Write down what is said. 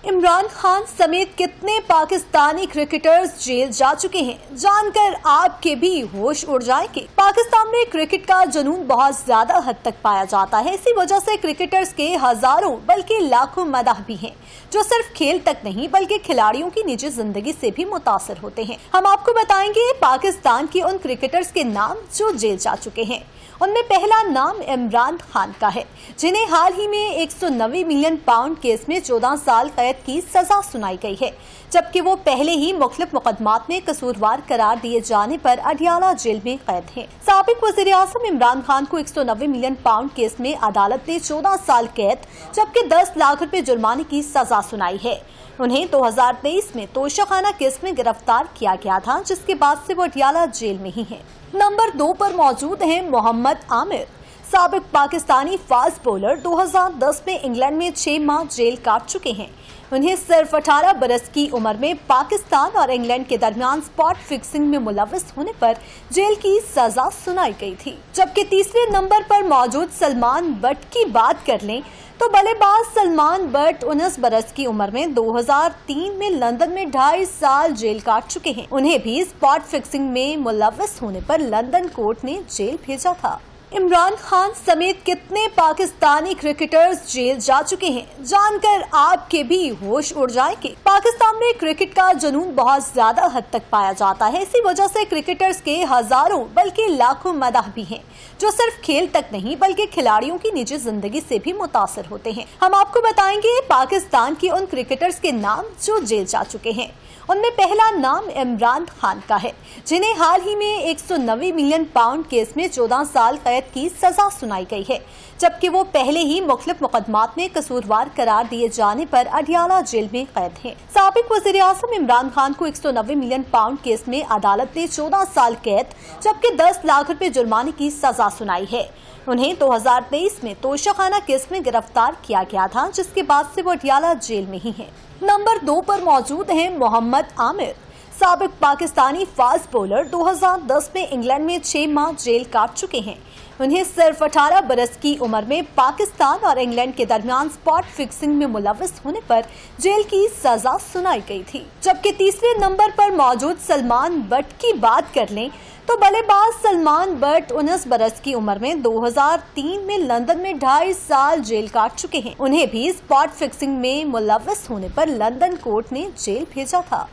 इमरान खान समेत कितने Pakistani cricketers jail जा चुके हैं, जानकर आपके भी होश उड़ जाएंगे। पाकिस्तान में क्रिकेट का जुनून बहुत ज्यादा हद तक पाया जाता है। इसी वजह से क्रिकेटर्स के हजारों बल्कि लाखों मदाह भी हैं, जो सिर्फ खेल तक नहीं बल्कि खिलाड़ियों की निजी जिंदगी से भी मुतासर होते हैं। हम आपको बताएंगे पाकिस्तान के उन क्रिकेटर्स के नाम जो जेल जा चुके हैं। उनमें पहला नाम इमरान खान का है, जिन्हें हाल ही में 190 मिलियन पाउंड केस में 14 साल कैद की सजा सुनाई गई है, जबकि वो पहले ही मुख्तलिफ मुकदमात में कसूरवार करार दिए जाने पर अडियाला जेल में कैद हैं। साबिक वज़ीर-ए-आज़म इमरान खान को 190 मिलियन पाउंड केस में अदालत ने 14 साल कैद जबकि 10 लाख रुपए जुर्माने की सजा सुनाई है। उन्हें 2023 में तोशाखाना केस में गिरफ्तार किया गया था, जिसके बाद से वो अडियाला जेल में ही हैं। नंबर 2 पर मौजूद हैं मोहम्मद आमिर। साबिक पाकिस्तानी फास्ट बॉलर 2010 में इंग्लैंड में 6 माह जेल काट चुके हैं। उन्हें सिर्फ 18 बरस की उम्र में पाकिस्तान और इंग्लैंड के दरमियान स्पॉट फिक्सिंग में मुलविस होने पर जेल की सजा सुनाई गई थी। जबकि तीसरे नंबर पर मौजूद सलमान बट की बात कर लें तो बल्लेबाज सलमान बट 19 बरस की उम्र में 2003 में लंदन में 2.5 साल जेल काट चुके हैं। उन्हें भी स्पॉट फिक्सिंग में मुलविस होने पर लंदन कोर्ट ने जेल भेजा था। इमरान खान समेत कितने पाकिस्तानी क्रिकेटर्स जेल जा चुके हैं, जानकर आपके भी होश उड़ जाएंगे। पाकिस्तान में क्रिकेट का जुनून बहुत ज्यादा हद तक पाया जाता है। इसी वजह से क्रिकेटर्स के हजारों बल्कि लाखों मदाह भी हैं, जो सिर्फ खेल तक नहीं बल्कि खिलाड़ियों की निजी जिंदगी से भी मुतासर होते हैं। हम आपको बताएंगे पाकिस्तान के उन क्रिकेटर्स के नाम जो जेल जा चुके हैं। उनमें पहला नाम इमरान खान का है, जिन्हें हाल ही में 190 मिलियन पाउंड केस में 14 साल कैद की सजा सुनाई गई है, जबकि वो पहले ही मुख्तलिफ मुकदमात में कसूरवार करार दिए जाने पर अडियाला जेल में कैद हैं। साबिक वज़ीर-ए-आज़म इमरान खान को 190 मिलियन पाउंड केस में अदालत ने 14 साल कैद जबकि 10 लाख रुपए जुर्माने की सजा सुनाई है। उन्हें 2023 में तोशाखाना केस में गिरफ्तार किया गया था, जिसके बाद से वो अडियाला जेल में ही हैं। नंबर 2 पर मौजूद हैं मोहम्मद आमिर। साबिक पाकिस्तानी फास्ट बॉलर 2010 में इंग्लैंड में 6 माह जेल काट चुके हैं। उन्हें सिर्फ 18 बरस की उम्र में पाकिस्तान और इंग्लैंड के दरमियान स्पॉट फिक्सिंग में मुलविस होने पर जेल की सजा सुनाई गई थी। जबकि तीसरे नंबर पर मौजूद सलमान बट की बात कर लें तो बल्लेबाज सलमान बट 19 बरस की उम्र में 2003 में लंदन में 2.5 साल जेल काट चुके हैं। उन्हें भी स्पॉट फिक्सिंग में मुलविस होने पर लंदन कोर्ट ने जेल भेजा था।